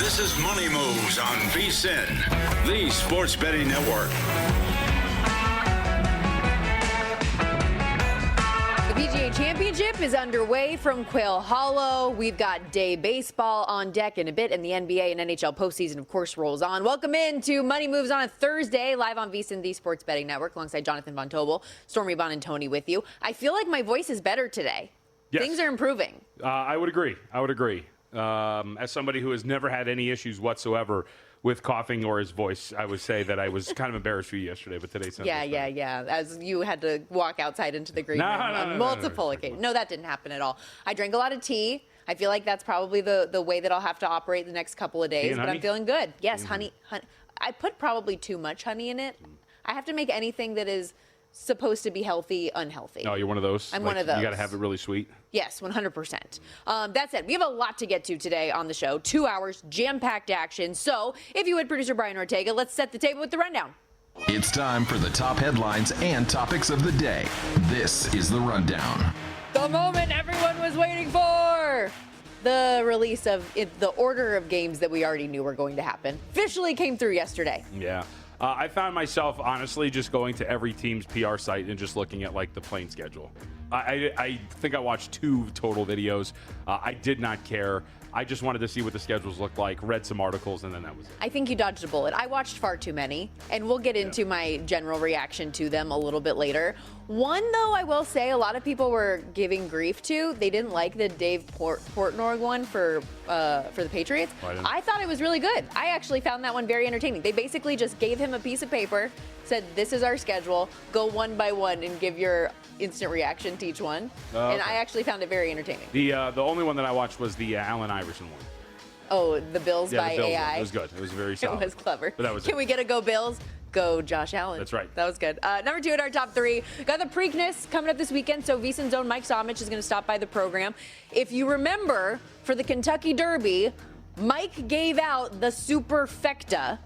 This is Money Moves on VSiN, the sports betting network. The PGA Championship is underway from Quail Hollow. We've got day baseball on deck in a bit, and the NBA and NHL postseason, of course, rolls on. Welcome in to Money Moves on a Thursday, live on VSiN, the sports betting network, alongside Jonathan Von Tobel, Stormy, Buonantony with you. I feel like my voice is better today. Yes. Things are improving. I would agree. As somebody who has never had any issues whatsoever with coughing or his voice, I would say that I was kind of embarrassed for you yesterday, but today sounds Yeah. As you had to walk outside into the green room on multiple occasions. No, that didn't happen at all. I drank a lot of tea. I feel like that's probably the way that I'll have to operate the next couple of days, but I'm feeling good. Yes, honey. I put probably too much honey in it. I have to make anything that is supposed to be healthy unhealthy. Oh, you're one of those? I'm one of those. You got to have it really sweet? Yes, 100%. That said, we have a lot to get to today on the show. 2 hours, jam-packed action. So, if you would, producer Brian Ortega, let's set the table with the rundown. It's time for the top headlines and topics of the day. This is the Rundown. The moment everyone was waiting for! The release of the order of games that we already knew were going to happen officially came through yesterday. Yeah. I found myself, honestly, just going to every team's PR site and just looking at, the playing schedule. I think I watched 2 total videos. I did not care. I just wanted to see what the schedules looked like, read some articles, and then that was it. I think you dodged a bullet. I watched far too many, and we'll get into my general reaction to them a little bit later. One, though, I will say a lot of people were giving grief to. They didn't like the Dave Portnoy one for the Patriots. I thought it was really good. I actually found that one very entertaining. They basically just gave him a piece of paper, said, this is our schedule, go one by one and give your instant reaction to each one. Okay. And I actually found it very entertaining. The only one that I watched was the Allen Iverson one. Oh, the Bills by the Bills AI. One. It was good. It was very solid. It was clever. But that was Can we get a go Bills? Go Josh Allen. That's right. That was good. Number 2 in our top 3. Got the Preakness coming up this weekend, so VSiN's own Mike Somich is going to stop by the program. If you remember, for the Kentucky Derby, Mike gave out the superfecta.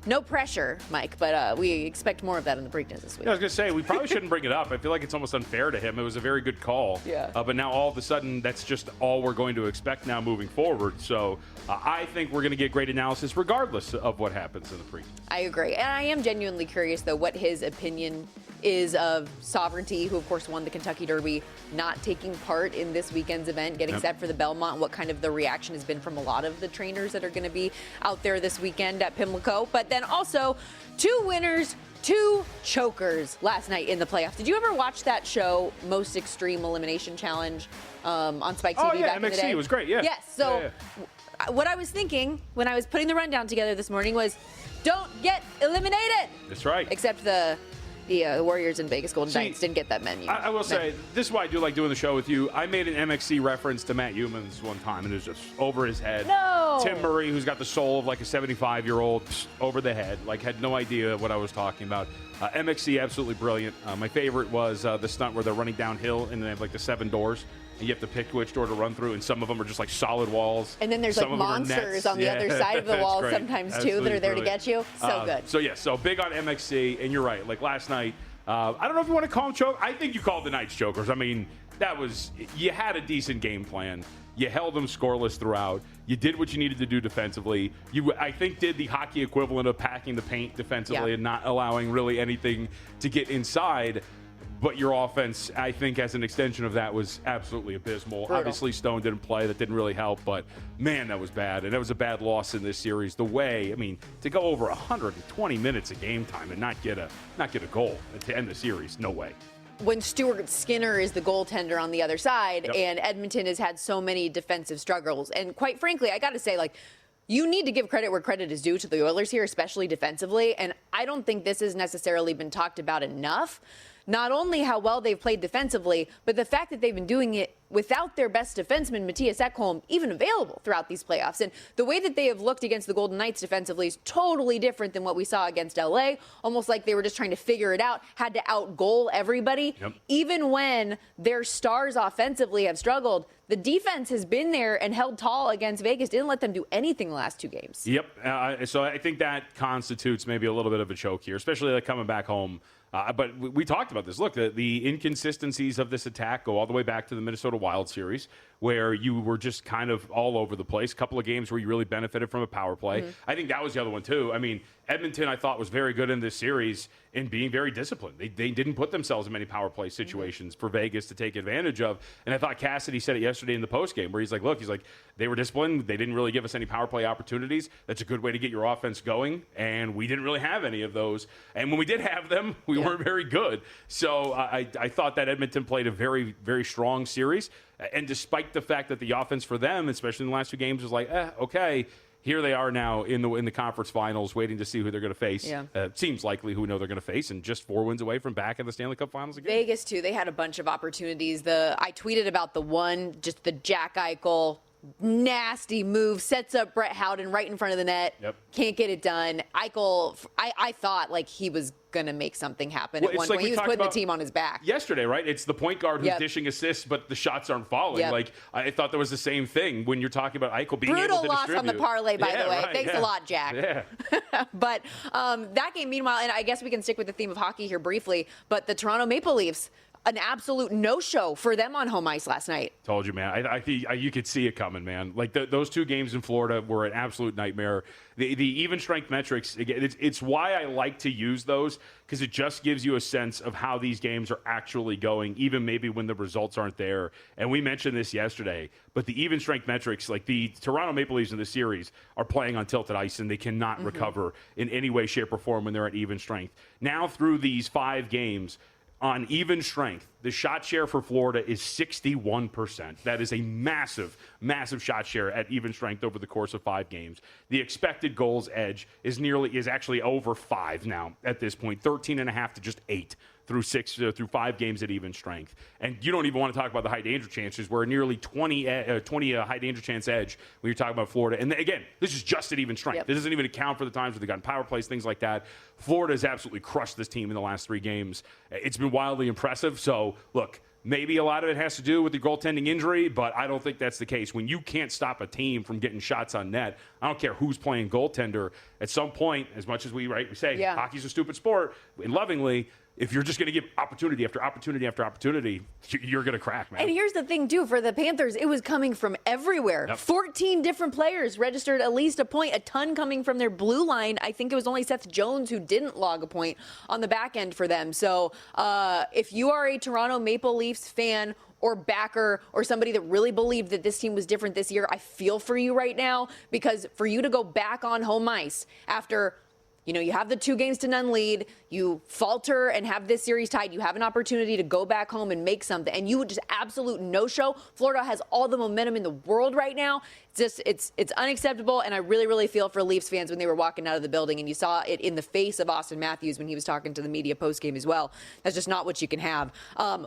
No pressure, Mike, but we expect more of that in the Preakness this week. Yeah, I was going to say, we probably shouldn't bring it up. I feel like it's almost unfair to him. It was a very good call. Yeah. But now all of a sudden, that's just all we're going to expect now moving forward. So I think we're going to get great analysis regardless of what happens in the Preakness. I agree. And I am genuinely curious, though, what his opinion is of Sovereignty, who, of course, won the Kentucky Derby, not taking part in this weekend's event, getting set for the Belmont, what kind of the reaction has been from a lot of the trainers that are going to be out there this weekend at Pimlico. But then also 2 winners, 2 chokers last night in the playoffs. Did you ever watch that show, Most Extreme Elimination Challenge, on Spike TV back in the day? MXC, it was great, yeah. Yes, so what I was thinking when I was putting the rundown together this morning was, don't get eliminated. That's right. Except the Warriors and Vegas Golden Knights didn't get that menu. I will say, this is why I do like doing the show with you. I made an MXC reference to Matt Humans one time, and it was just over his head. No! Tim Murray, who's got the soul of a 75-year-old, over the head, had no idea what I was talking about. MXC, absolutely brilliant. My favorite was the stunt where they're running downhill, and they have the 7 doors. And you have to pick which door to run through, and some of them are just solid walls. And then there's monsters on the other side of the wall sometimes too that are there to get you. So good. So big on MXC, and you're right. Last night, I don't know if you want to call them choke. I think you called the Knights chokers. I mean, you had a decent game plan. You held them scoreless throughout. You did what you needed to do defensively. You, I think, did the hockey equivalent of packing the paint defensively and not allowing really anything to get inside. But your offense, I think, as an extension of that, was absolutely abysmal. Brutal. Obviously, Stone didn't play. That didn't really help. But, man, that was bad. And that was a bad loss in this series. The way, to go over 120 minutes of game time and not get a goal to end the series, no way. When Stuart Skinner is the goaltender on the other side, and Edmonton has had so many defensive struggles. And quite frankly, I got to say, you need to give credit where credit is due to the Oilers here, especially defensively. And I don't think this has necessarily been talked about enough. Not only how well they've played defensively, but the fact that they've been doing it without their best defenseman, Mattias Ekholm, even available throughout these playoffs. And the way that they have looked against the Golden Knights defensively is totally different than what we saw against LA. Almost like they were just trying to figure it out, had to out-goal everybody. Even when their stars offensively have struggled, the defense has been there and held tall against Vegas. Didn't let them do anything the last 2 games. So I think that constitutes maybe a little bit of a choke here, especially coming back home. But we talked about this. Look, the inconsistencies of this attack go all the way back to the Minnesota Wild series, where you were just kind of all over the place. A couple of games where you really benefited from a power play. I think that was the other one, too. I mean, Edmonton, I thought, was very good in this series in being very disciplined. They didn't put themselves in many power play situations for Vegas to take advantage of. And I thought Cassidy said it yesterday in the postgame where he's like, look, they were disciplined. They didn't really give us any power play opportunities. That's a good way to get your offense going. And we didn't really have any of those. And when we did have them, we weren't very good. So I thought that Edmonton played a very, very strong series. And despite the fact that the offense for them, especially in the last 2 games, was like, okay, here they are now in the conference finals, waiting to see who they're going to face. Yeah. Seems likely who they're going to face, and just 4 wins away from back in the Stanley Cup Finals again. Vegas, too, they had a bunch of opportunities. I tweeted about the one, just the Jack Eichel nasty move, sets up Brett Howden right in front of the net. Yep. Can't get it done. Eichel, I thought like he was going to make something happen at one point. He was putting the team on his back. Yesterday, right? It's the point guard who's dishing assists, but the shots aren't falling. Like, I thought there was the same thing when you're talking about Eichel being able to distribute. Brutal loss on the parlay, by the way. Right, Thanks a lot, Jack. Yeah. But that game, meanwhile, and I guess we can stick with the theme of hockey here briefly, but the Toronto Maple Leafs, an absolute no-show for them on home ice last night. Told you, man. I think you could see it coming, man. Like those 2 games in Florida were an absolute nightmare. The even strength metrics, again, it's why I like to use those, because it just gives you a sense of how these games are actually going, even maybe when the results aren't there. And we mentioned this yesterday, but the even strength metrics, like the Toronto Maple Leafs in the series, are playing on tilted ice, and they cannot recover in any way, shape, or form when they're at even strength. Now through these 5 games, on even strength, the shot share for Florida is 61%. That is a massive, massive shot share at even strength over the course of 5 games. The expected goals edge is actually over 5 now at this point, 13.5 to just 8 through 5 games at even strength. And you don't even want to talk about the high danger chances. We're nearly 20 high danger chance edge when you're talking about Florida. And again, this is just at even strength. Yep. This doesn't even account for the times where they've gotten power plays, things like that. Florida has absolutely crushed this team in the last 3 games. It's been wildly impressive. So, look, maybe a lot of it has to do with the goaltending injury, but I don't think that's the case. When you can't stop a team from getting shots on net, I don't care who's playing goaltender. At some point, as much as we say hockey's a stupid sport, and lovingly, if you're just going to give opportunity after opportunity after opportunity, you're going to crack, man. And here's the thing, too. For the Panthers, it was coming from everywhere. Yep. 14 different players registered at least a point, a ton coming from their blue line. I think it was only Seth Jones who didn't log a point on the back end for them. So if you are a Toronto Maple Leafs fan or backer or somebody that really believed that this team was different this year, I feel for you right now, because for you to go back on home ice after – you have the 2-0 lead, you falter and have this series tied, you have an opportunity to go back home and make something, and you would just absolute no-show. Florida has all the momentum in the world right now. It's unacceptable, and I really, really feel for Leafs fans when they were walking out of the building, and you saw it in the face of Austin Matthews when he was talking to the media postgame as well. That's just not what you can have.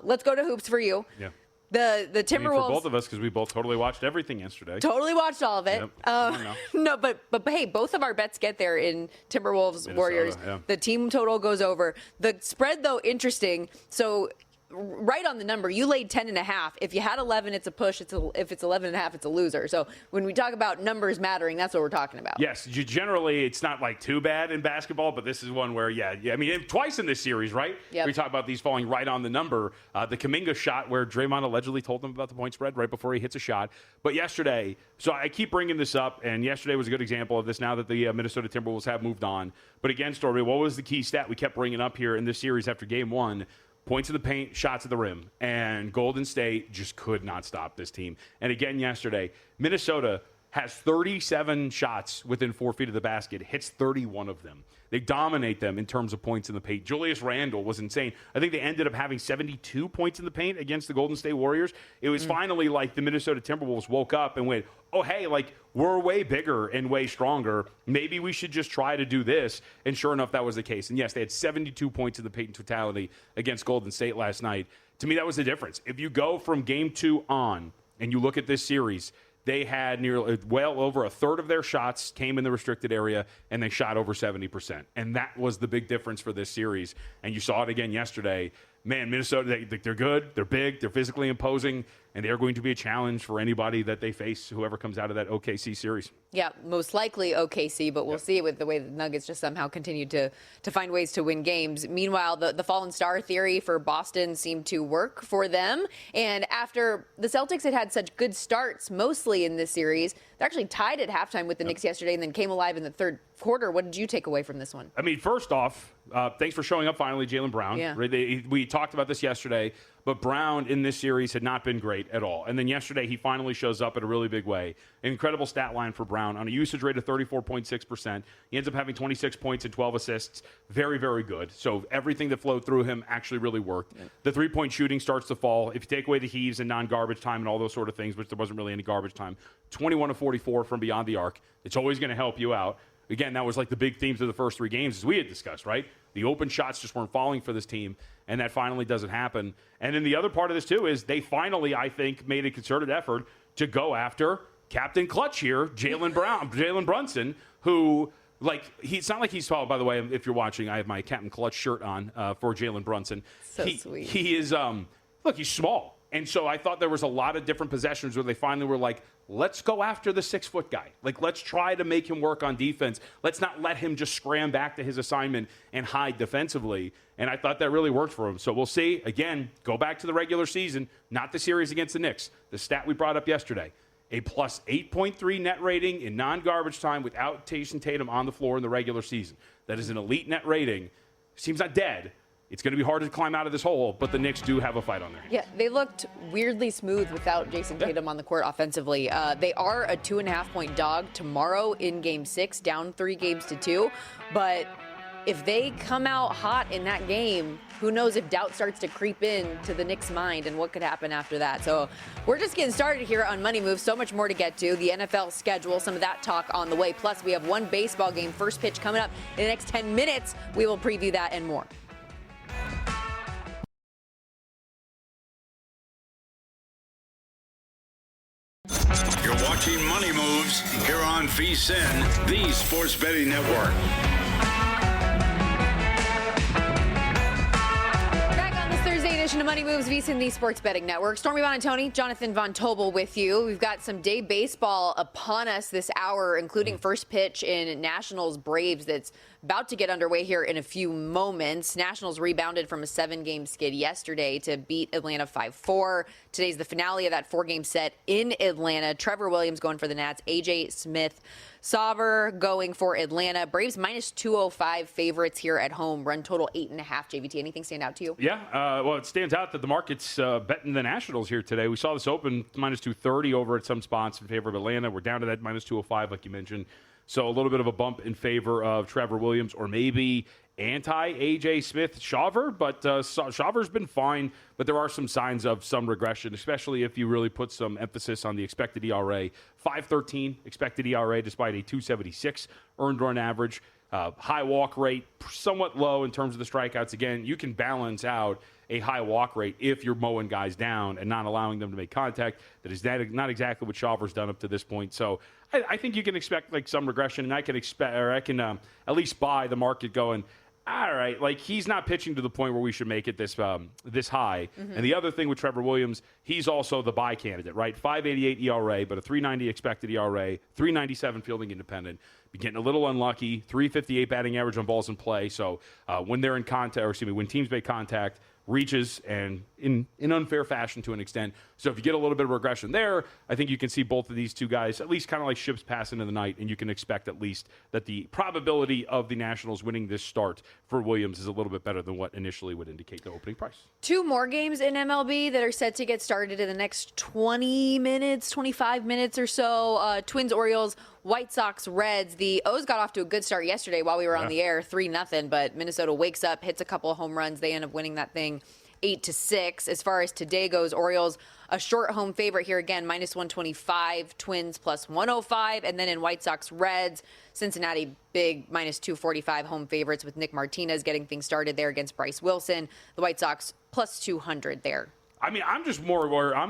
Let's go to hoops for you. Yeah. The Timberwolves. For both of us, because we both totally watched everything yesterday. Totally watched all of it. Yep. No, but hey, both of our bets get there in Timberwolves, Minnesota, Warriors. Yeah. The team total goes over. The spread, though, interesting. So right on the number, you laid 10.5. If you had 11, it's a push. If it's 11.5, it's a loser. So when we talk about numbers mattering, that's what we're talking about. Yes, generally it's not like too bad in basketball, but this is one where, I mean, twice in this series, right? Yep. We talk about these falling right on the number. The Kuminga shot where Draymond allegedly told them about the point spread right before he hits a shot. But yesterday, so I keep bringing this up, and yesterday was a good example of this now that the Minnesota Timberwolves have moved on. But again, Stormy, what was the key stat we kept bringing up here in this series after game 1? Points in the paint, shots at the rim. And Golden State just could not stop this team. And again yesterday, Minnesota has 37 shots within 4 feet of the basket, hits 31 of them. They dominate them in terms of points in the paint. Julius Randle was insane. I think they ended up having 72 points in the paint against the Golden State Warriors. It was finally like the Minnesota Timberwolves woke up and went, oh, hey, like, we're way bigger and way stronger. Maybe we should just try to do this. And sure enough, that was the case. And yes, they had 72 points in the paint in totality against Golden State last night. To me, that was the difference. If you go from game 2 on and you look at this series, they had nearly well over a third of their shots came in the restricted area, and they shot over 70%. And that was the big difference for this series. And you saw it again yesterday. Man, Minnesota, they're good, they're big, they're physically imposing, and they're going to be a challenge for anybody that they face, whoever comes out of that OKC series. Yeah, most likely OKC, but we'll see with the way the Nuggets just somehow continue to find ways to win games. Meanwhile, the fallen star theory for Boston seemed to work for them. And after the Celtics had such good starts, mostly in this series, they actually tied at halftime with the Knicks yesterday and then came alive in the third quarter. What did you take away from this one? I mean, first off, thanks for showing up finally, Jaylen Brown. Yeah. We talked about this yesterday, but Brown in this series had not been great at all. And then yesterday, he finally shows up in a really big way. An incredible stat line for Brown on a usage rate of 34.6%. He ends up having 26 points and 12 assists. Very, very good. So everything that flowed through him actually really worked. Yeah. The three-point shooting starts to fall. If you take away the heaves and non-garbage time and all those sort of things, which there wasn't really any garbage time, 21 of 44 from beyond the arc. It's always going to help you out. Again, that was like the big themes of the first three games, as we had discussed, right? The open shots just weren't falling for this team, and that finally doesn't happen. And then the other part of this, too, is they finally, I think, made a concerted effort to go after Captain Clutch here, Jalen Brunson, who, like, it's not like he's tall. By the way, if you're watching, I have my Captain Clutch shirt on for Jalen Brunson. Sweet. He is, look, he's small. And so I thought there was a lot of different possessions where they finally were like, let's go after the 6-foot guy. Like, let's try to make him work on defense. Let's not let him just scram back to his assignment and hide defensively. And I thought that really worked for him. So we'll see. Again, go back to the regular season, not the series against the Knicks. The stat we brought up yesterday, a plus 8.3 net rating in non-garbage time without Jason Tatum on the floor in the regular season. That is an elite net rating. Seems not dead. It's going to be hard to climb out of this hole, but the Knicks do have a fight on their hands. Yeah, they looked weirdly smooth without Jason Tatum on the court offensively. They are a 2.5-point dog tomorrow in Game 6, down 3-2. But if they come out hot in that game, who knows if doubt starts to creep in to the Knicks' mind and what could happen after that. So we're just getting started here on Money Moves. So much more to get to. The NFL schedule, some of that talk on the way. Plus, we have one baseball game, first pitch coming up in the next 10 minutes. We will preview that and more. You're watching Money Moves here on VSiN, the Sports Betting Network. Back on this Thursday edition of Money Moves, VSiN, the Sports Betting Network. Stormy Buonantony, Jonathan Von Tobel with you. We've got some day baseball upon us this hour, including first pitch in Nationals Braves that's about to get underway here in a few moments. Nationals rebounded from a 7-game skid yesterday to beat Atlanta 5-4. Today's the finale of that 4-game set in Atlanta. Trevor Williams going for the Nats. A.J. Smith, Sauver going for Atlanta. Braves minus 205 favorites here at home. Run total 8.5. JVT, anything stand out to you? Yeah, well, it stands out that the market's betting the Nationals here today. We saw this open minus 230 over at some spots in favor of Atlanta. We're down to that minus 205, like you mentioned. So a little bit of a bump in favor of Trevor Williams, or maybe anti-A.J. Smith Sauver, but Sauver's been fine, but there are some signs of some regression, especially if you really put some emphasis on the expected ERA. 5.13 expected ERA despite a 2.76 earned run average. High walk rate, somewhat low in terms of the strikeouts. Again, you can balance out a high walk rate if you're mowing guys down and not allowing them to make contact. That is not exactly what Sauver's done up to this point. So I think you can expect like some regression, and I can at least buy the market going, all right, like he's not pitching to the point where we should make it this high. Mm-hmm. And the other thing with Trevor Williams, he's also the buy candidate, right? 5.88 ERA, but a 3.90 expected ERA, 3.97 fielding independent. Be getting a little unlucky. 3.58 batting average on balls in play. So when they're in contact, or excuse me, when teams make contact, reaches and in unfair fashion to an extent. So if you get a little bit of regression there, I think you can see both of these two guys at least kind of like ships pass into the night, and you can expect at least that the probability of the Nationals winning this start for Williams is a little bit better than what initially would indicate the opening price. Two more games in MLB that are set to get started in the next 20 minutes, 25 minutes or so. Twins, Orioles, White Sox, Reds. The O's got off to a good start yesterday while we were on the air, 3-0, but Minnesota wakes up, hits a couple of home runs. They end up winning that thing 8-6. As far as today goes, Orioles a short home favorite here again, minus 125, Twins plus 105, and then in White Sox, Reds, Cincinnati big minus 245 home favorites with Nick Martinez getting things started there against Bryce Wilson. The White Sox plus 200 there. I mean, I'm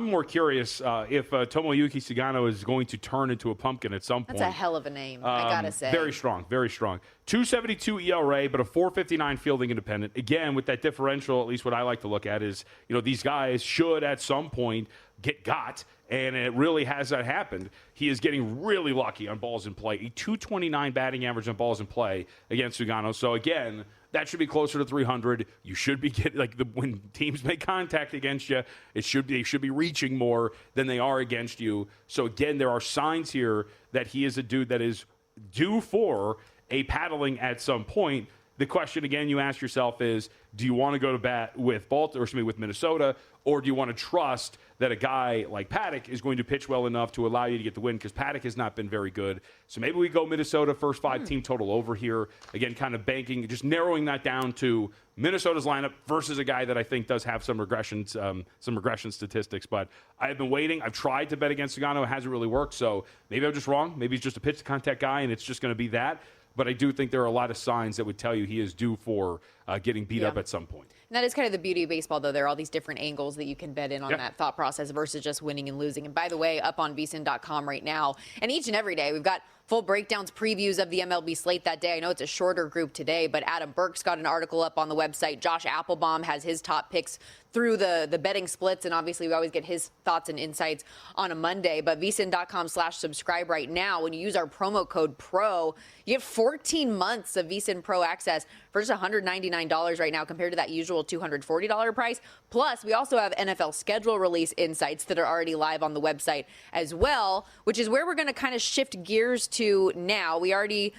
more curious if Tomoyuki Sugano is going to turn into a pumpkin at some point. That's a hell of a name, I gotta say. Very strong, very strong. 2.72 ERA, but a 4.59 fielding independent. Again, with that differential, at least what I like to look at is, these guys should at some point get got, and it really has that happened. He is getting really lucky on balls in play. A 229 batting average on balls in play against Lugano. So again, that should be closer to 300. You should be getting, when teams make contact against you, they should be reaching more than they are against you. So again, there are signs here that he is a dude that is due for a paddling at some point. The question, again, you ask yourself is, do you want to go to bat with with Minnesota, or do you want to trust that a guy like Paddock is going to pitch well enough to allow you to get the win? Because Paddock has not been very good. So maybe we go Minnesota first 5-team total over here. Again, kind of banking, just narrowing that down to Minnesota's lineup versus a guy that I think does have some regression statistics. But I have been waiting. I've tried to bet against Lugano. It hasn't really worked. So maybe I'm just wrong. Maybe he's just a pitch to contact guy, and it's just going to be that. But I do think there are a lot of signs that would tell you he is due for getting beat up at some point. And that is kind of the beauty of baseball, though. There are all these different angles that you can bet in on that thought process versus just winning and losing. And by the way, up on VSiN.com right now, and each and every day, we've got full breakdowns, previews of the MLB slate that day. I know it's a shorter group today, but Adam Burke's got an article up on the website. Josh Applebaum has his top picks through the betting splits, and obviously we always get his thoughts and insights on a Monday. But VSiN.com/subscribe right now. When you use our promo code PRO, you get 14 months of VSiN Pro access for just $199 right now compared to that usual $240 price. Plus, we also have NFL schedule release insights that are already live on the website as well, which is where we're going to kind of shift gears to now. We already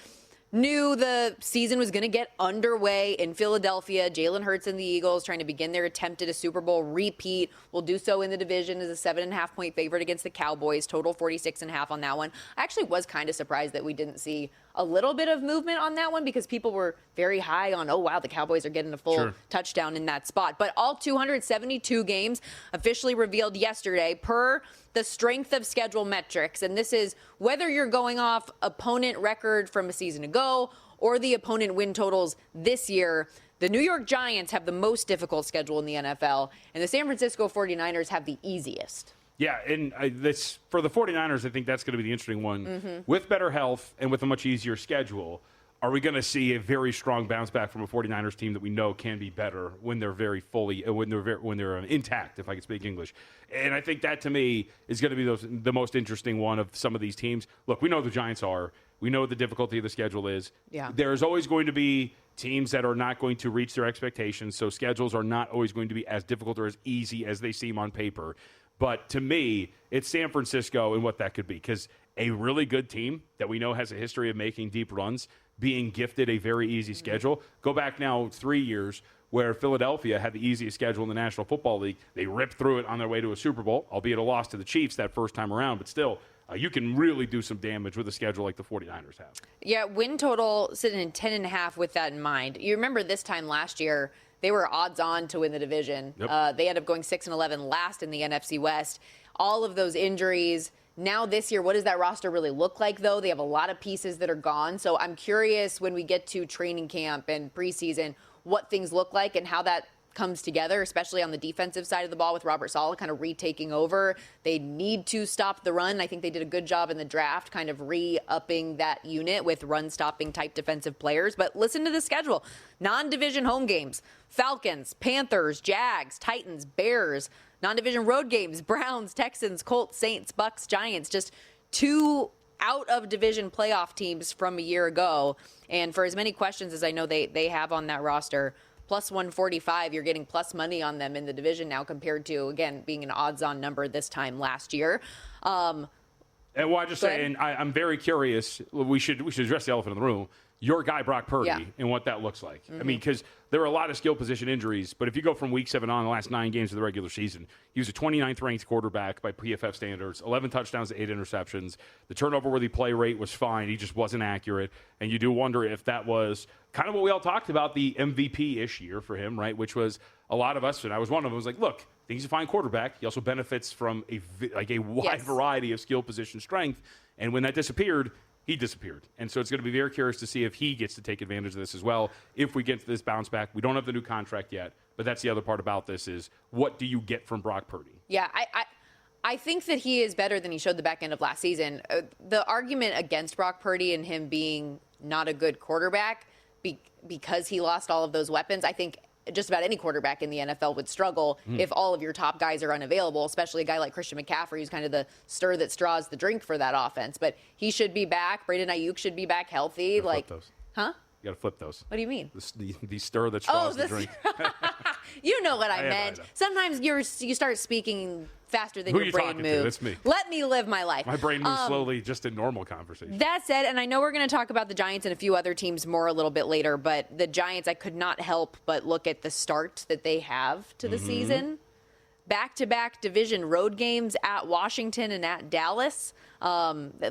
knew the season was going to get underway in Philadelphia. Jalen Hurts and the Eagles trying to begin their attempt at a Super Bowl repeat. Will do so in the division as a 7.5-point favorite against the Cowboys. Total 46.5 on that one. I actually was kind of surprised that we didn't see a little bit of movement on that one because people were very high on, oh, wow, the Cowboys are getting a full touchdown in that spot. But all 272 games officially revealed yesterday per the strength of schedule metrics. And this is whether you're going off opponent record from a season ago or the opponent win totals this year. The New York Giants have the most difficult schedule in the NFL, and the San Francisco 49ers have the easiest. Yeah, and this for the 49ers, I think that's going to be the interesting one. Mm-hmm. With better health and with a much easier schedule, are we going to see a very strong bounce back from a 49ers team that we know can be better when they're very fully, when they're intact, if I can speak English? And I think that, to me, is going to be the most interesting one of some of these teams. Look, we know the Giants are. We know what the difficulty of the schedule is. Yeah. There's always going to be teams that are not going to reach their expectations, so schedules are not always going to be as difficult or as easy as they seem on paper. But to me, it's San Francisco and what that could be, because a really good team that we know has a history of making deep runs, being gifted a very easy schedule. Go back now 3 years where Philadelphia had the easiest schedule in the National Football League. They ripped through it on their way to a Super Bowl, albeit a loss to the Chiefs that first time around, but still, you can really do some damage with a schedule like the 49ers have. Yeah, win total sitting in 10.5 with that in mind. You remember this time last year, they were odds on to win the division. Yep. They ended up going 6-11 last in the NFC West. All of those injuries. Now this year, what does that roster really look like, though? They have a lot of pieces that are gone. So I'm curious when we get to training camp and preseason, what things look like and how that comes together, especially on the defensive side of the ball with Robert Saleh kind of retaking over. They need to stop the run. I think they did a good job in the draft kind of re-upping that unit with run-stopping type defensive players. But listen to the schedule. Non-division home games: Falcons, Panthers, Jags, Titans, Bears. Non-division road games: Browns, Texans, Colts, Saints, Bucks, Giants. Just two out-of-division playoff teams from a year ago. And for as many questions as I know they have on that roster, plus 145, you're getting plus money on them in the division now compared to, again, being an odds-on number this time last year. And well, I just say, and I'm very curious, we should address the elephant in the room. Your guy, Brock Purdy, and what that looks like. Mm-hmm. I mean, because there were a lot of skill position injuries, but if you go from week 7 on, the last 9 games of the regular season, he was a 29th ranked quarterback by PFF standards, 11 touchdowns, 8 interceptions. The turnover-worthy play rate was fine. He just wasn't accurate. And you do wonder if that was kind of what we all talked about, the MVP-ish year for him, right? Which was a lot of us, and I was one of them, was like, look, I think he's a fine quarterback. He also benefits from a wide variety of skill position strength. And when that disappeared, he disappeared. And so it's going to be very curious to see if he gets to take advantage of this as well. If we get to this bounce back, we don't have the new contract yet, but that's the other part about this is what do you get from Brock Purdy? Yeah, I think that he is better than he showed the back end of last season. The argument against Brock Purdy and him being not a good quarterback because he lost all of those weapons, I think just about any quarterback in the NFL would struggle if all of your top guys are unavailable, especially a guy like Christian McCaffrey, who's kind of the stir that straws the drink for that offense. But he should be back. Brandon Ayuk should be back healthy. Flip those. Huh? You got to flip those. What do you mean? The stir that straws the drink. You know what I meant. I know. Sometimes you start speaking faster than your brain moves. That's me. Let me live my life. My brain moves slowly just in normal conversation. That said, and I know we're going to talk about the Giants and a few other teams more a little bit later, but the Giants, I could not help but look at the start that they have to the season. Back-to-back division road games at Washington and at Dallas,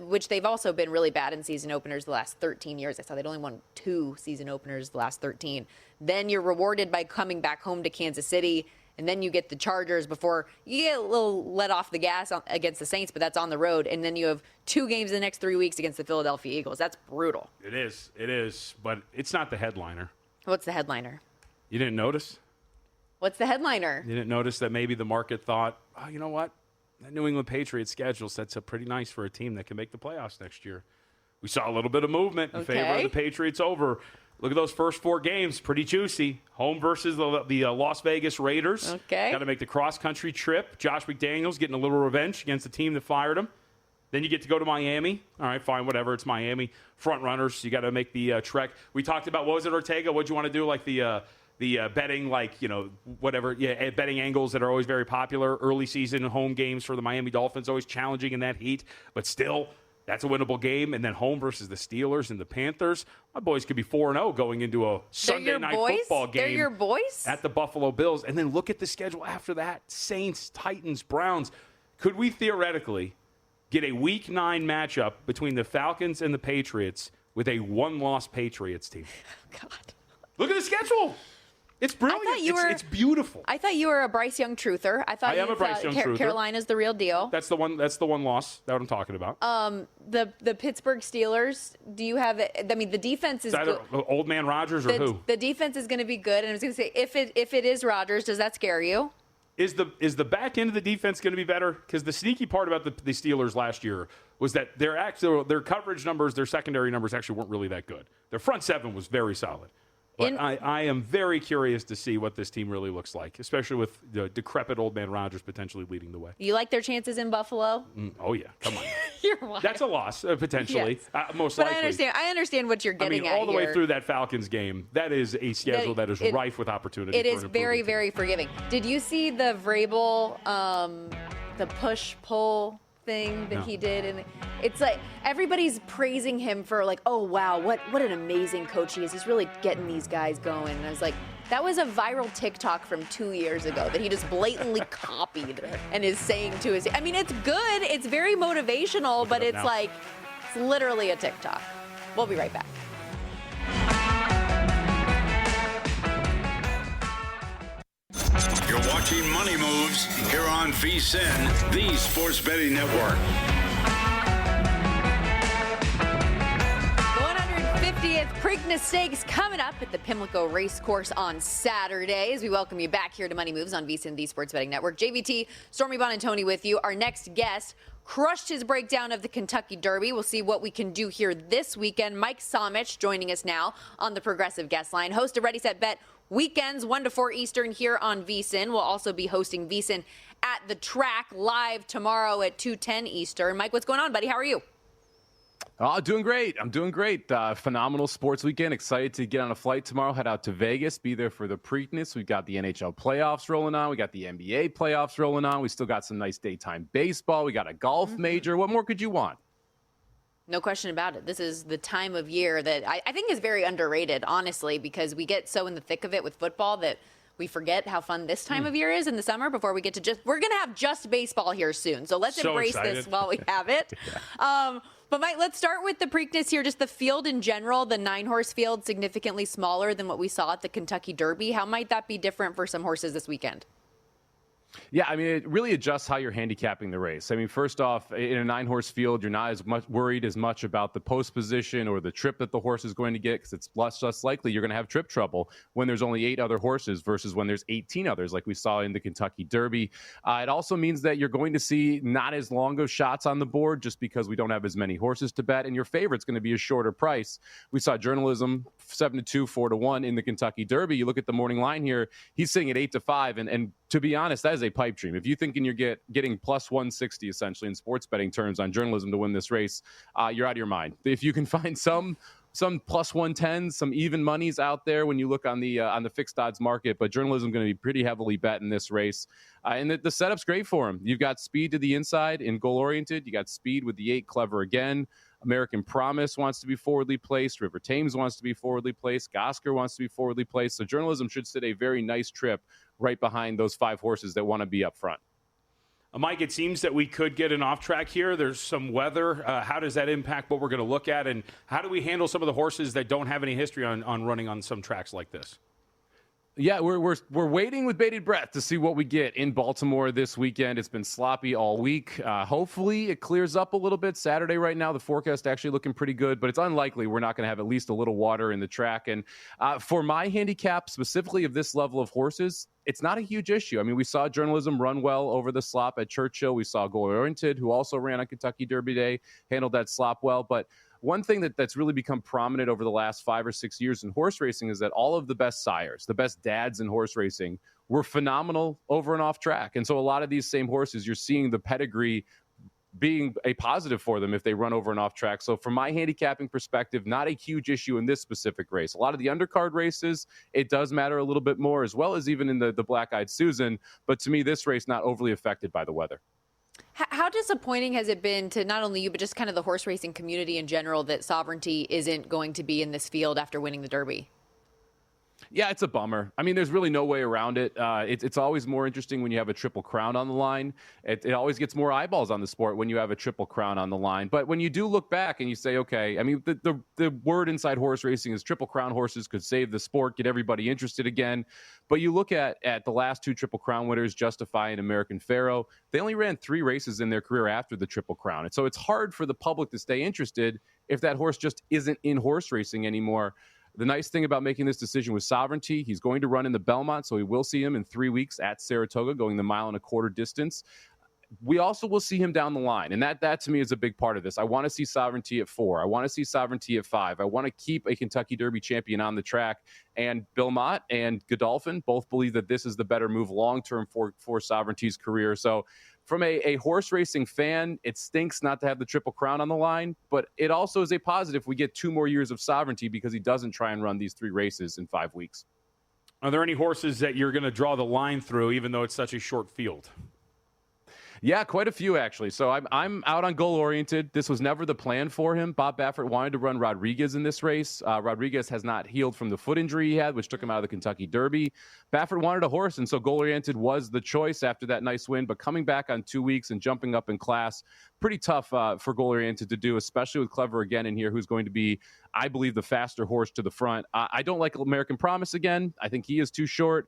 which they've also been really bad in season openers the last 13 years. I saw they'd only won 2 season openers the last 13. Then you're rewarded by coming back home to Kansas City, and then you get the Chargers before you get a little let off the gas against the Saints, but that's on the road. And then you have 2 games in the next 3 weeks against the Philadelphia Eagles. That's brutal. It is, but it's not the headliner. What's the headliner? You didn't notice? What's the headliner? You didn't notice that maybe the market thought, oh, you know what? That New England Patriots schedule sets up pretty nice for a team that can make the playoffs next year. We saw a little bit of movement in favor of the Patriots over. Look at those first 4 games. Pretty juicy. Home versus the Las Vegas Raiders. Okay. Got to make the cross-country trip. Josh McDaniels getting a little revenge against the team that fired him. Then you get to go to Miami. All right, fine, whatever. It's Miami. Front runners. You got to make the trek. We talked about, what was it, Ortega? What did you want to do? Like the betting, like, whatever. Yeah, betting angles that are always very popular. Early season home games for the Miami Dolphins, always challenging in that heat. But still, that's a winnable game. And then home versus the Steelers and the Panthers. My boys could be 4-0 going into a Sunday night football game. They're your boys? At the Buffalo Bills. And then look at the schedule after that. Saints, Titans, Browns. Could we theoretically get a Week 9 matchup between the Falcons and the Patriots with a 1-loss Patriots team? God. Look at the schedule. It's brilliant. It's beautiful. I thought you were a Bryce Young truther. I am a Bryce Young truther. Carolina's the real deal. That's the one loss that I'm talking about. The Pittsburgh Steelers. Do you have it? I mean, the defense is either Old Man Rodgers or who? The defense is going to be good. And I was going to say, if it is Rodgers, does that scare you? Is the back end of the defense going to be better? Because the sneaky part about the Steelers last year was that their coverage numbers, their secondary numbers actually weren't really that good. Their front seven was very solid. But I am very curious to see what this team really looks like, especially with the decrepit Old Man Rodgers potentially leading the way. You like their chances in Buffalo? Oh, yeah. Come on. You're wild. That's a loss, potentially, yes. most but likely. I understand what you're getting at all the here. way through that Falcons game, that is a schedule that is rife with opportunity. It is very, very forgiving. Did you see the Vrabel, the push-pull thing that he did? And it's like everybody's praising him for like, oh wow, what an amazing coach he is. He's really getting these guys going. And I was like, that was a viral TikTok from 2 years ago that he just blatantly copied and is saying to his. I mean, it's good. It's very motivational, but it's like it's literally a TikTok. We'll be right back. You're watching Money Moves here on VSiN, the Sports Betting Network. 150th Preakness Stakes coming up at the Pimlico Racecourse on Saturday. As we welcome you back here to Money Moves on VSiN, the Sports Betting Network. JVT, Stormy Buonantony with you. Our next guest crushed his breakdown of the Kentucky Derby. We'll see what we can do here this weekend. Mike Somich joining us now on the Progressive Guest Line, host of Ready, Set, Bet weekends 1 to 4 Eastern here on VSiN. We'll also be hosting VSiN at the Track live tomorrow at 2:10 Eastern. Mike, what's going on, buddy? How are you? Oh, doing great. I'm doing great. Phenomenal sports weekend. Excited to get on a flight tomorrow, head out to Vegas, be there for the Preakness. We've got the NHL playoffs rolling on. We got the NBA playoffs rolling on. We still got some nice daytime baseball. We got a golf major. What more could you want? No question about it. This is the time of year that I think is very underrated, honestly, because we get so in the thick of it with football that we forget how fun this time of year is in the summer before we get to we're going to have just baseball here soon. So let's embrace this while we have it. But Mike, let's start with the Preakness here. Just the field in general, the 9-horse field, significantly smaller than what we saw at the Kentucky Derby. How might that be different for some horses this weekend? Yeah, I mean, it really adjusts how you're handicapping the race. I mean, first off, in a 9-horse field, you're not as much worried as much about the post position or the trip that the horse is going to get, because it's less likely you're going to have trip trouble when there's only 8 other horses versus when there's 18 others, like we saw in the Kentucky Derby. It also means that you're going to see not as long of shots on the board just because we don't have as many horses to bet, and your favorite's going to be a shorter price. We saw Journalism 7-2, 4-1 in the Kentucky Derby. You look at the morning line here, he's sitting at 8-5, and to be honest, that is a pipe dream. If you're thinking you're getting plus 160 essentially in sports betting terms on Journalism to win this race, you're out of your mind. If you can find some plus 110s, some even monies out there when you look on the fixed odds market, but Journalism going to be pretty heavily bet in this race. And the setup's great for him. You've got speed to the inside in goal oriented. You got speed with the 8 Clever Again. American Promise wants to be forwardly placed. River Thames wants to be forwardly placed. Gosker wants to be forwardly placed. So Journalism should sit a very nice trip right behind those 5 horses that want to be up front. Mike, it seems that we could get an off track here. There's some weather. How does that impact what we're going to look at? And how do we handle some of the horses that don't have any history on running on some tracks like this? Yeah, we're waiting with bated breath to see what we get in Baltimore this weekend. It's been sloppy all week. Hopefully it clears up a little bit. Saturday right now, the forecast actually looking pretty good, but it's unlikely we're not going to have at least a little water in the track. And for my handicap, specifically of this level of horses, it's not a huge issue. I mean, we saw Journalism run well over the slop at Churchill. We saw Goal Oriented, who also ran on Kentucky Derby Day, handled that slop well. But one thing that's really become prominent over the last 5 or 6 years in horse racing is that all of the best sires, the best dads in horse racing, were phenomenal over and off track. And so a lot of these same horses, you're seeing the pedigree being a positive for them if they run over and off track. So from my handicapping perspective, not a huge issue in this specific race. A lot of the undercard races, it does matter a little bit more, as well as even in the Black-Eyed Susan. But to me, this race not overly affected by the weather. How disappointing has it been to not only you, but just kind of the horse racing community in general that Sovereignty isn't going to be in this field after winning the Derby? Yeah, it's a bummer. I mean, there's really no way around it. It's always more interesting when you have a Triple Crown on the line. It always gets more eyeballs on the sport when you have a Triple Crown on the line. But when you do look back and you say, okay, I mean, the word inside horse racing is Triple Crown horses could save the sport, get everybody interested again. But you look at the last 2 Triple Crown winners, Justify and American Pharoah, they only ran 3 races in their career after the Triple Crown. And so it's hard for the public to stay interested if that horse just isn't in horse racing anymore. The nice thing about making this decision with Sovereignty, he's going to run in the Belmont, so we will see him in 3 weeks at Saratoga going the 1.25 mile distance. We also will see him down the line, and that to me is a big part of this. I want to see Sovereignty at 4. I want to see Sovereignty at 5. I want to keep a Kentucky Derby champion on the track. And Bill Mott and Godolphin both believe that this is the better move long-term for Sovereignty's career. So from a horse racing fan, it stinks not to have the Triple Crown on the line, but it also is a positive if we get 2 more years of Sovereignty because he doesn't try and run these 3 races in 5 weeks. Are there any horses that you're going to draw the line through, even though it's such a short field? Yeah, quite a few, actually. So I'm out on goal-oriented. This was never the plan for him. Bob Baffert wanted to run Rodriguez in this race. Rodriguez has not healed from the foot injury he had, which took him out of the Kentucky Derby. Baffert wanted a horse, and so goal-oriented was the choice after that nice win. But coming back on 2 weeks and jumping up in class, pretty tough for goal-oriented to do, especially with Clever Again in here, who's going to be, I believe, the faster horse to the front. I don't like American Promise again. I think he is too short.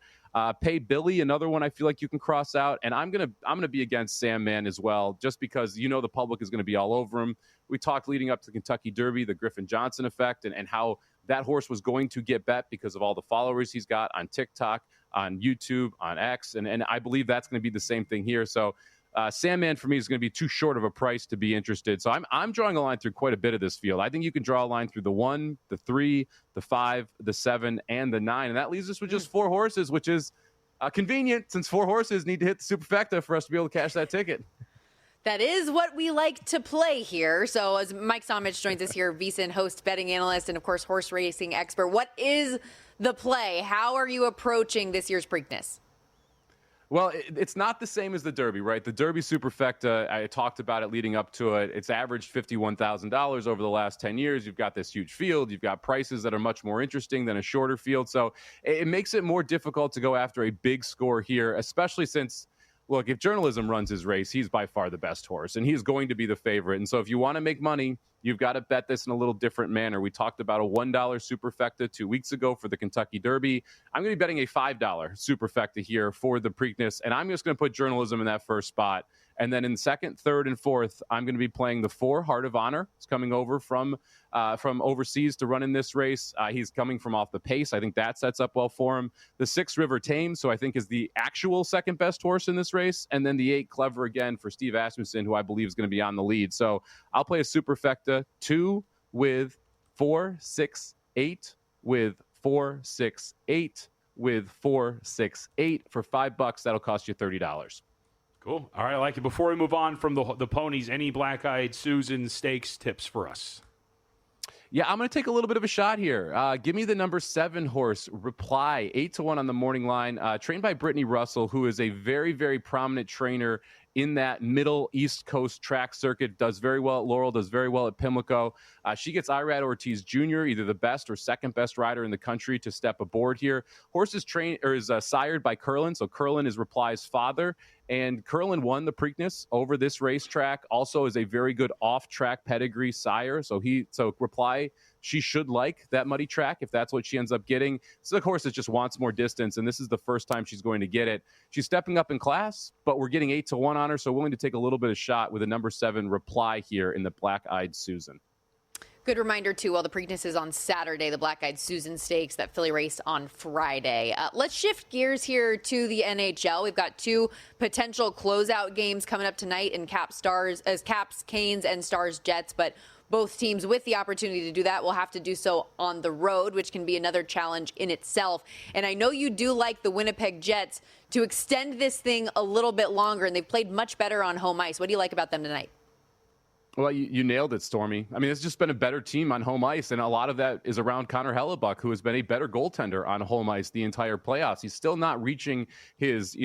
Pay Billy, another one I feel like you can cross out, and I'm gonna be against Sandman as well, just because the public is going to be all over him. We talked leading up to the Kentucky Derby, the Griffin Johnson effect, and how that horse was going to get bet because of all the followers he's got on TikTok, on YouTube, on X, and I believe that's going to be the same thing here. So Sandman for me is going to be too short of a price to be interested. So I'm drawing a line through quite a bit of this field. I think you can draw a line through the 1, the 3, the 5, the 7, and the 9. And that leaves us with just 4 horses, which is convenient since 4 horses need to hit the superfecta for us to be able to cash that ticket. That is what we like to play here. So as Mike Somich joins us here, VSiN host, betting analyst, and of course, horse racing expert, what is the play? How are you approaching this year's Preakness? Well, it's not the same as the Derby, right? The Derby Superfecta, I talked about it leading up to it. It's averaged $51,000 over the last 10 years. You've got this huge field. You've got prices that are much more interesting than a shorter field. So it makes it more difficult to go after a big score here, especially since look, if journalism runs his race, he's by far the best horse, and he's going to be the favorite. And so if you want to make money, you've got to bet this in a little different manner. We talked about a $1 superfecta 2 weeks ago for the Kentucky Derby. I'm going to be betting a $5 superfecta here for the Preakness, and I'm just going to put journalism in that first spot. And then in second, third, and fourth, I'm going to be playing the 4 Heart of Honor. It's coming over from overseas to run in this race. He's coming from off the pace. I think that sets up well for him. The 6 River Thames, so I think is the actual second best horse in this race. And then the 8 Clever Again for Steve Asmussen, who I believe is going to be on the lead. So I'll play a superfecta 2 with 4, 6, 8 with 4, 6, 8 with 4, 6, 8 for $5. That'll cost you $30. Cool. All right, I like it. Before we move on from the ponies, any Black-Eyed Susan stakes tips for us? Yeah, I'm going to take a little bit of a shot here. Give me the number 7 horse, Reply, 8-1 on the morning line, trained by Brittany Russell, who is a very, very prominent trainer in that middle East Coast track circuit, does very well at Laurel, does very well at Pimlico. She gets Irad Ortiz Jr., either the best or second best rider in the country, to step aboard here. Horse is sired by Curlin, so Curlin is Reply's father. And Curlin won the Preakness over this racetrack. Also is a very good off-track pedigree sire. So Reply, she should like that muddy track if that's what she ends up getting. So the horse that just wants more distance, and this is the first time she's going to get it. She's stepping up in class, but we're getting 8-1 on her, so willing to take a little bit of shot with a number 7 Reply here in the Black-Eyed Susan. Good reminder, too, while the Preakness is on Saturday, the Black-Eyed Susan Stakes, that filly race on Friday. Let's shift gears here to the NHL. We've got 2 potential closeout games coming up tonight in Caps, Canes, and Stars, Jets, but both teams with the opportunity to do that will have to do so on the road, which can be another challenge in itself. And I know you do like the Winnipeg Jets to extend this thing a little bit longer, and they've played much better on home ice. What do you like about them tonight? Well, you nailed it, Stormy. I mean, it's just been a better team on home ice, and a lot of that is around Connor Hellebuck, who has been a better goaltender on home ice the entire playoffs. He's still not reaching his,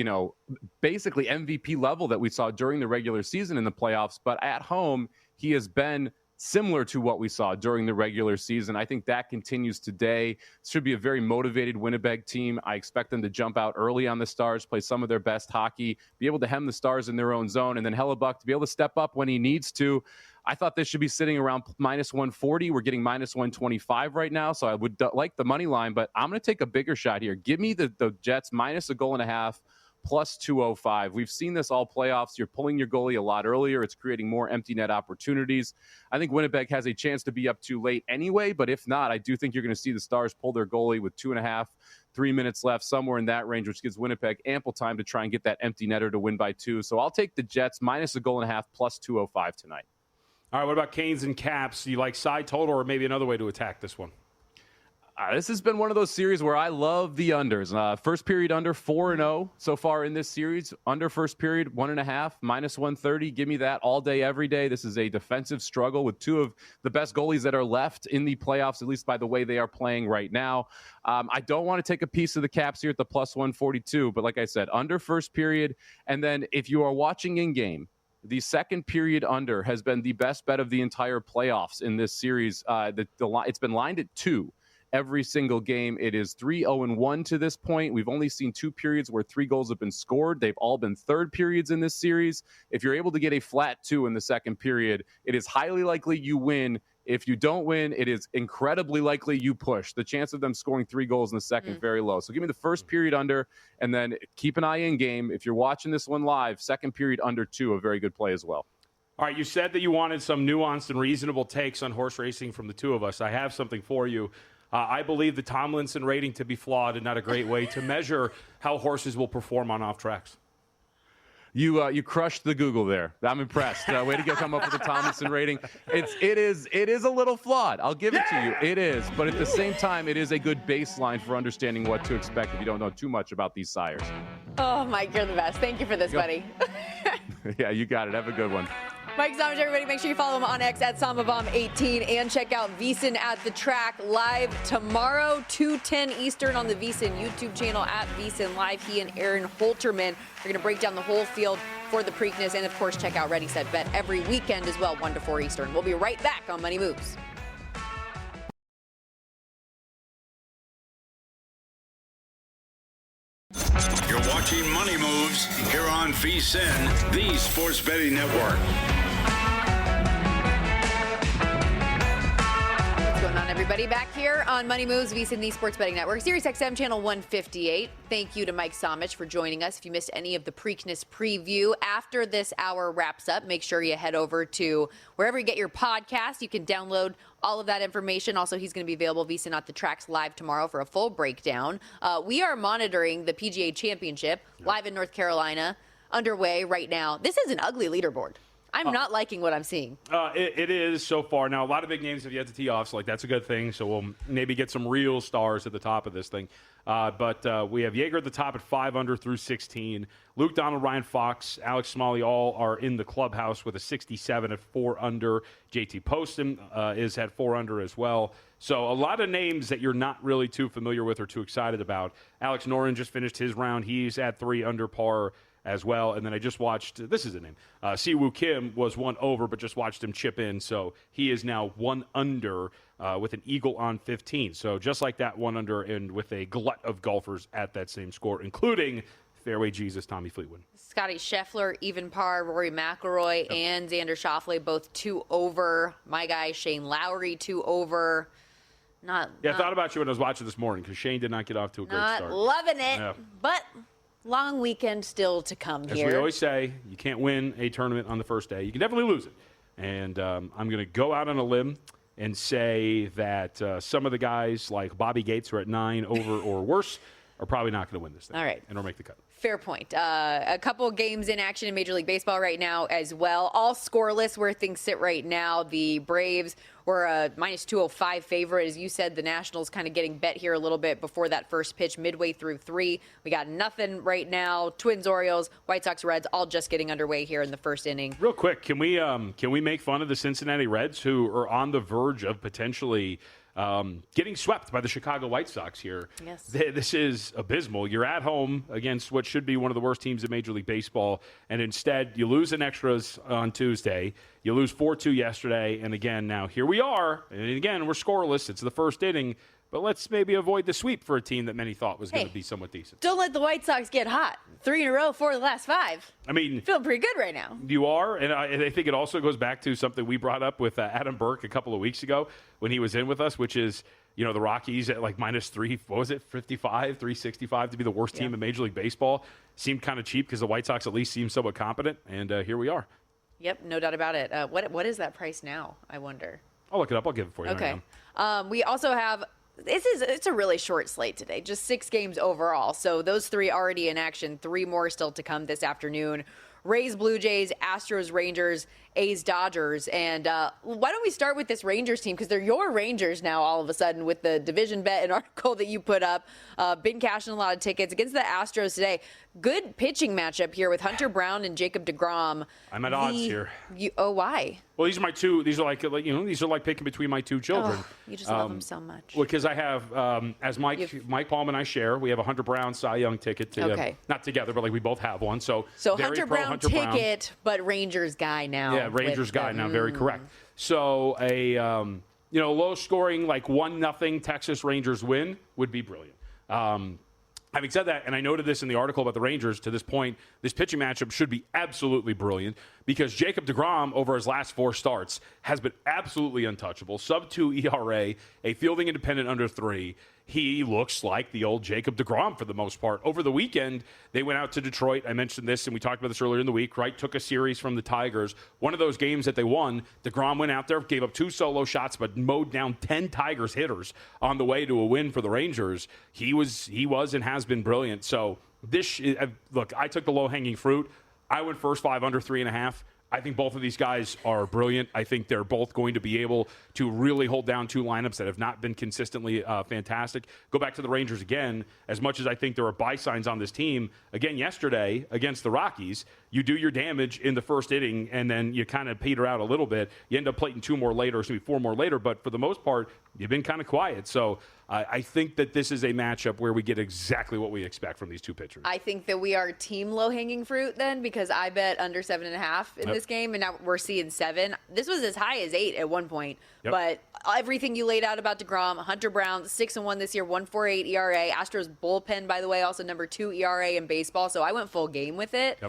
basically MVP level that we saw during the regular season in the playoffs, but at home, he has been similar to what we saw during the regular season. I think that continues today. It should be a very motivated Winnipeg team. I expect them to jump out early on the Stars, play some of their best hockey, be able to hem the Stars in their own zone, and then Hellebuck to be able to step up when he needs to. I thought this should be sitting around minus 140. We're getting minus 125 right now, so I would like the money line, but I'm going to take a bigger shot here. Give me the Jets minus a goal and a half, plus 205. We've seen this all playoffs. You're pulling your goalie a lot earlier. It's creating more empty net opportunities. I think Winnipeg has a chance to be up too late anyway, but if not, I do think you're going to see the Stars pull their goalie with 2.5, 3 minutes left, somewhere in that range, which gives Winnipeg ample time to try and get that empty netter to win by 2. So I'll take the Jets minus a goal and a half, plus 205 tonight. All right, what about Canes and Caps? Do you like side total or maybe another way to attack this one? This has been one of those series where I love the unders. First period under 4-0 so far in this series. Under first period 1.5, minus 130. Give me that all day, every day. This is a defensive struggle with 2 of the best goalies that are left in the playoffs, at least by the way they are playing right now. I don't want to take a piece of the Caps here at the plus 142, but like I said, under first period. And then if you are watching in game, the second period under has been the best bet of the entire playoffs in this series. It's been lined at 2. Every single game. It is 3-0-1 to this point. We've only seen 2 periods where 3 goals have been scored. They've all been third periods in this series. If you're able to get a flat 2 in the second period, it is highly likely you win. If you don't win, it is incredibly likely you push. The chance of them scoring 3 goals in the second, very low. So give me the first period under, and then keep an eye in game. If you're watching this one live, second period under 2, a very good play as well. All right, you said that you wanted some nuanced and reasonable takes on horse racing from the 2 of us. I have something for you. I believe the Tomlinson rating to be flawed and not a great way to measure how horses will perform on off tracks. You crushed the Google there. I'm impressed. Way to come up with the Tomlinson rating. It is a little flawed. I'll give it to you. It is, but at the same time, it is a good baseline for understanding what to expect if you don't know too much about these sires. Oh, Mike, you're the best. Thank you for this, buddy. Yeah, you got it. Have a good one. Mike Somich, everybody, make sure you follow him on X at SamaBomb18 and check out VSiN at the Track live tomorrow, 2:10 Eastern on the VSiN YouTube channel at VSiN Live. He and Aaron Holterman are going to break down the whole field for the Preakness, and of course, check out Ready, Set, Bet every weekend as well, 1 to 4 Eastern. We'll be right back on Money Moves. You're watching Money Moves here on VSiN, the Sports Betting Network. What's going on, everybody? Back here on Money Moves, VSiN, the Sports Betting Network, Sirius XM channel 158. Thank you to Mike Somich for joining us. If you missed any of the Preakness preview, after this hour wraps up, make sure you head over to wherever you get your podcast. You can download all of that information. Also, he's going to be available VSiN at the Tracks live tomorrow for a full breakdown. We are monitoring the PGA Championship live in North Carolina, underway right now. This is an ugly leaderboard. I'm not liking what I'm seeing. It is so far. Now, a lot of big names have yet to tee off, so that's a good thing. So we'll maybe get some real stars at the top of this thing. But we have Jaeger at the top at 5 under through 16. Luke Donald, Ryan Fox, Alex Smalley all are in the clubhouse with a 67 at 4 under. JT Poston is at 4 under as well. So a lot of names that you're not really too familiar with or too excited about. Alex Noren just finished his round. He's at 3 under par as well. And then I just watched, this is the name, Siwoo Kim was 1 over, but just watched him chip in. So he is now 1 under with an eagle on 15. So just like that, 1 under and with a glut of golfers at that same score, including fairway Jesus Tommy Fleetwood. Scotty Scheffler, even par. Rory McIlroy and Xander Schauffele, both 2 over. My guy, Shane Lowry, 2 over. I thought about you when I was watching this morning because Shane did not get off to a great start. Not loving it, Yeah. but long weekend still to come As here. we always say, you can't win a tournament on the first day. You can definitely lose it. And I'm going to go out on a limb and say that some of the guys like Bobby Gates, who are at 9 over or worse, are probably not going to win this thing. All right. And or make the cut. Fair point. A couple games in action in Major League Baseball right now as well. All scoreless where things sit right now. The Braves were a minus 205 favorite. As you said, the Nationals kind of getting bet here a little bit before that first pitch midway through 3. We got nothing right now. Twins, Orioles, White Sox, Reds, all just getting underway here in the first inning. Real quick, can we make fun of the Cincinnati Reds, who are on the verge of potentially getting swept by the Chicago White Sox here? Yes. This is abysmal. You're at home against what should be one of the worst teams in Major League Baseball, and instead you lose in extras on Tuesday. You lose 4-2 yesterday, and again, now here we are. And again, we're scoreless. It's the first inning, but let's maybe avoid the sweep for a team that many thought was going to be somewhat decent. Don't let the White Sox get hot. 3 in a row, 4 of the last 5. I mean, feeling pretty good right now. You are, and I think it also goes back to something we brought up with Adam Burke a couple of weeks ago when he was in with us, which is, the Rockies at like minus 365, 365 to be the worst team in Major League Baseball. Seemed kind of cheap because the White Sox at least seem somewhat competent, and here we are. Yep, no doubt about it. What is that price now, I wonder? I'll look it up. I'll give it for you. Okay. We also have, it's a really short slate today, just 6 games overall. So those 3 already in action, 3 more still to come this afternoon. Rays, Blue Jays, Astros, Rangers, A's, Dodgers. And why don't we start with this Rangers team? Because they're your Rangers now all of a sudden with the division bet and article that you put up. Been cashing a lot of tickets against the Astros today. Good pitching matchup here with Hunter Brown and Jacob deGrom. I'm at odds here. Why? Well, these are my two. These are like picking between my 2 children. Oh, you just love them so much. Well, because I have, as Mike Palm and I share, we have a Hunter Brown Cy Young ticket. Not together, but we both have one. So Hunter Brown ticket, but Rangers guy now. Yeah, Rangers guy now. Very correct. So a low scoring 1-0 Texas Rangers win would be brilliant. Having said that, and I noted this in the article about the Rangers, to this point, this pitching matchup should be absolutely brilliant because Jacob deGrom, over his last 4 starts, has been absolutely untouchable. Sub-2 ERA, a fielding independent under 3. He looks like the old Jacob deGrom for the most part. Over the weekend, they went out to Detroit. I mentioned this, and we talked about this earlier in the week, right? Took a series from the Tigers. One of those games that they won, deGrom went out there, gave up 2 solo shots, but mowed down 10 Tigers hitters on the way to a win for the Rangers. He was and has been brilliant. So look, I took the low-hanging fruit. I went first 5 under 3.5. I think both of these guys are brilliant. I think they're both going to be able to really hold down 2 lineups that have not been consistently fantastic. Go back to the Rangers again. As much as I think there are buy signs on this team, again yesterday against the Rockies, you do your damage in the first inning, and then you kind of peter out a little bit. You end up plating 2 more later, or maybe 4 more later, but for the most part, you've been kind of quiet. So I think that this is a matchup where we get exactly what we expect from these two pitchers. I think that we are team low-hanging fruit then, because I bet under 7.5 in this game, and now we're seeing 7. This was as high as 8 at one point, but everything you laid out about DeGrom, Hunter Brown, 6-1 this year, 1.48 ERA. Astros bullpen, by the way, also number 2 ERA in baseball. So I went full game with it,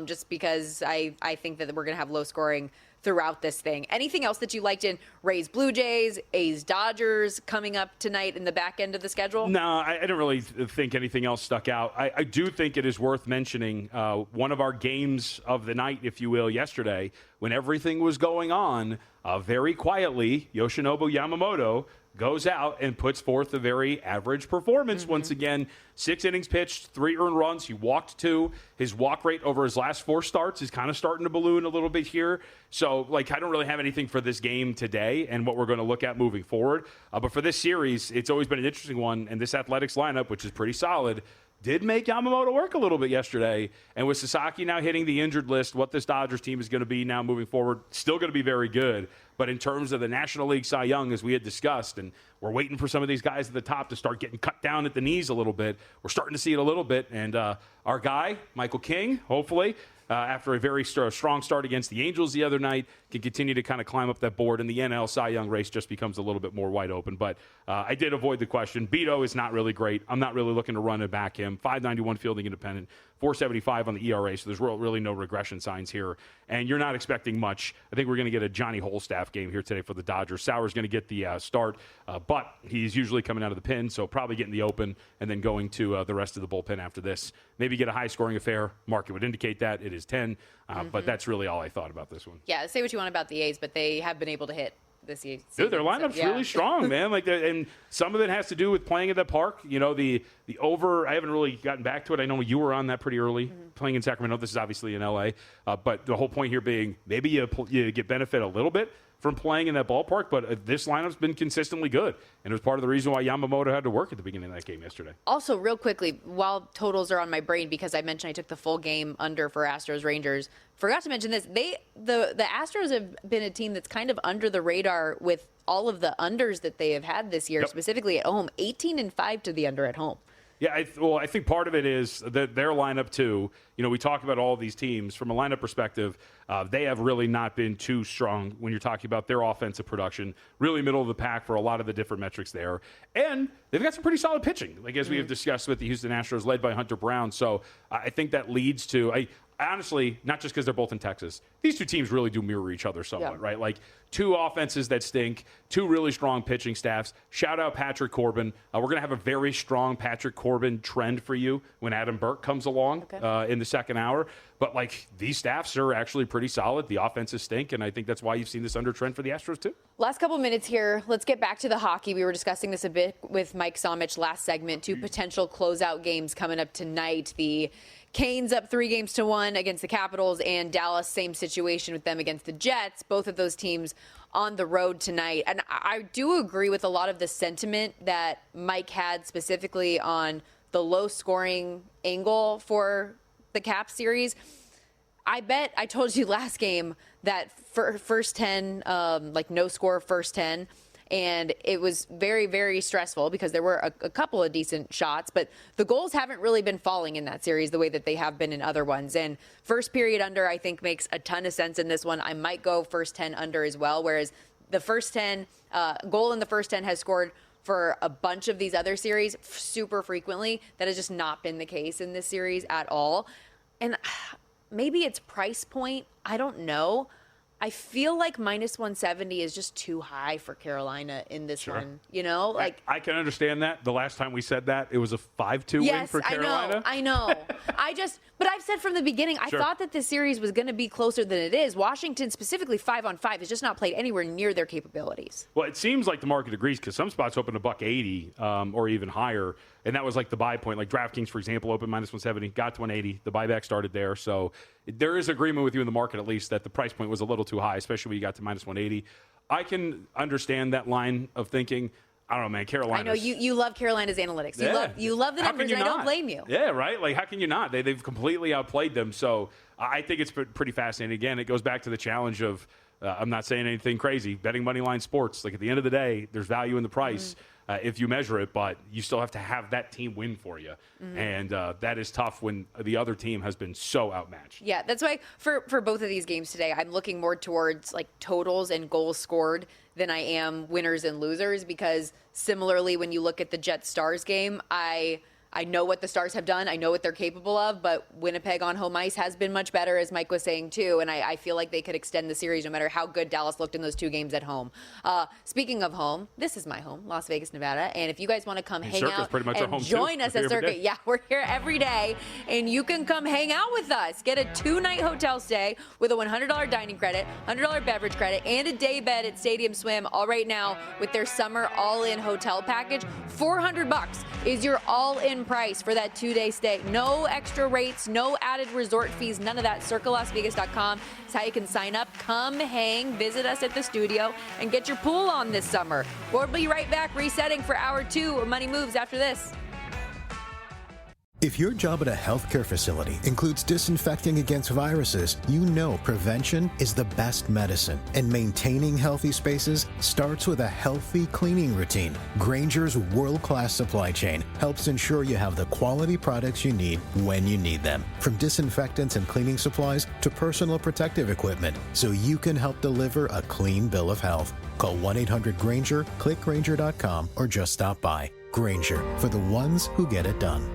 just because I think that we're going to have low scoring throughout this thing. Anything else that you liked in Rays, Blue Jays, A's, Dodgers coming up tonight in the back end of the schedule? No, I didn't really think anything else stuck out. I do think it is worth mentioning one of our games of the night, if you will, yesterday, when everything was going on, very quietly, Yoshinobu Yamamoto goes out and puts forth a very average performance once again. 6 innings pitched, 3 earned runs. He walked 2. His walk rate over his last 4 starts is kind of starting to balloon a little bit here. So, I don't really have anything for this game today and what we're going to look at moving forward. But for this series, it's always been an interesting one. And this Athletics lineup, which is pretty solid, did make Yamamoto work a little bit yesterday. And with Sasaki now hitting the injured list, what this Dodgers team is going to be now moving forward, still going to be very good. But in terms of the National League Cy Young, as we had discussed, and we're waiting for some of these guys at the top to start getting cut down at the knees a little bit. We're starting to see it a little bit. And our guy, Michael King, hopefully, after a very strong start against the Angels the other night, can continue to kind of climb up that board, and the NL Cy Young race just becomes a little bit more wide open. But I did avoid the question. Beto is not really great. I'm not really looking to run it back him. 5.91 fielding independent, 4.75 on the ERA, so there's really no regression signs here. And you're not expecting much. I think we're going to get a Johnny Holstaff game here today for the Dodgers. Sauer's going to get the start, but he's usually coming out of the pen, so probably getting the open and then going to the rest of the bullpen after this. Maybe get a high-scoring affair. Market would indicate that. It is 10, but that's really all I thought about this one. Yeah, say what you want about the A's, but they have been able to hit this season. Dude, their lineup's really strong, man. And some of it has to do with playing at the park. You know, the over, I haven't really gotten back to it. I know you were on that pretty early, playing in Sacramento. This is obviously in L.A., but the whole point here being maybe you get benefit a little bit from playing in that ballpark, but this lineup's been consistently good, and it was part of the reason why Yamamoto had to work at the beginning of that game yesterday. Also, real quickly, while totals are on my brain, because I mentioned I took the full game under for Astros Rangers, forgot to mention this. The Astros have been a team that's kind of under the radar with all of the unders that they have had this year, specifically at home. 18-5 to the under at home. Yeah, I think part of it is that their lineup, too. You know, we talk about all of these teams. From a lineup perspective, they have really not been too strong when you're talking about their offensive production. Really middle of the pack for a lot of the different metrics there. And they've got some pretty solid pitching, like as we have discussed with the Houston Astros, led by Hunter Brown. So I think that leads to I honestly, not just because they're both in Texas, these two teams really do mirror each other somewhat, right? Like, 2 offenses that stink, 2 really strong pitching staffs. Shout out Patrick Corbin. We're going to have a very strong Patrick Corbin trend for you when Adam Burke comes along in the second hour. But, these staffs are actually pretty solid. The offenses stink, and I think that's why you've seen this under trend for the Astros, too. Last couple minutes here. Let's get back to the hockey. We were discussing this a bit with Mike Somich last segment. 2 potential closeout games coming up tonight. The Canes up 3-1 against the Capitals, and Dallas, same situation with them against the Jets. Both of those teams on the road tonight. And I do agree with a lot of the sentiment that Mike had specifically on the low-scoring angle for the Cap series. I told you last game that first 10, no score first 10. And it was very, very stressful because there were a couple of decent shots, but the goals haven't really been falling in that series the way that they have been in other ones. And first period under, I think, makes a ton of sense in this one. I might go first 10 under as well, whereas the first 10, goal in the first 10 has scored for a bunch of these other series super frequently. That has just not been the case in this series at all. And maybe it's price point. I don't know. I feel like minus 170 is just too high for Carolina in this one. You know, I can understand that. The last time we said that, it was a 5-2 win for Carolina. I know. But I've said from the beginning, I thought that this series was going to be closer than it is. Washington, specifically 5-on-5, has just not played anywhere near their capabilities. Well, it seems like the market agrees because some spots open $180 or even higher. And that was like the buy point. Like DraftKings, for example, opened minus 170, got to 180. The buyback started there. So there is agreement with you in the market, at least, that the price point was a little too high, especially when you got to minus 180. I can understand that line of thinking. I don't know, man. Carolina. I know you love Carolina's analytics. You love the How numbers, can you and I don't not? blame you. Yeah, right? Like, how can you not? They've completely outplayed them. So I think it's pretty fascinating. Again, it goes back to the challenge of, I'm not saying anything crazy, betting money line sports. Like, at the end of the day, there's value in the price if you measure it, but you still have to have that team win for you. And that is tough when the other team has been so outmatched. Yeah, that's why for both of these games today, I'm looking more towards like totals and goals scored than I am winners and losers, because similarly, when you look at the Jets-Stars game, I know what the Stars have done. I know what they're capable of, but Winnipeg on home ice has been much better, as Mike was saying, too. And I feel like they could extend the series no matter how good Dallas looked in those 2 games at home. Speaking of home, this is my home, Las Vegas, Nevada. And if you guys want to come hang out and join us at Circuit, yeah, we're here every day. And you can come hang out with us. Get a 2-night hotel stay with a $100 dining credit, $100 beverage credit, and a day bed at Stadium Swim, all right now with their summer all-in hotel package. $400 is your all-in price for that 2-day stay. No extra rates, no added resort fees, none of that. CircleLasVegas.com is how you can sign up. Come hang, visit us at the studio, and get your pool on this summer. We'll be right back resetting for hour 2 of Money Moves after this. If your job at a healthcare facility includes disinfecting against viruses, you know prevention is the best medicine. And maintaining healthy spaces starts with a healthy cleaning routine. Grainger's world-class supply chain helps ensure you have the quality products you need when you need them. From disinfectants and cleaning supplies to personal protective equipment, so you can help deliver a clean bill of health. Call 1-800-GRAINGER, click Grainger.com, or just stop by. Grainger, for the ones who get it done.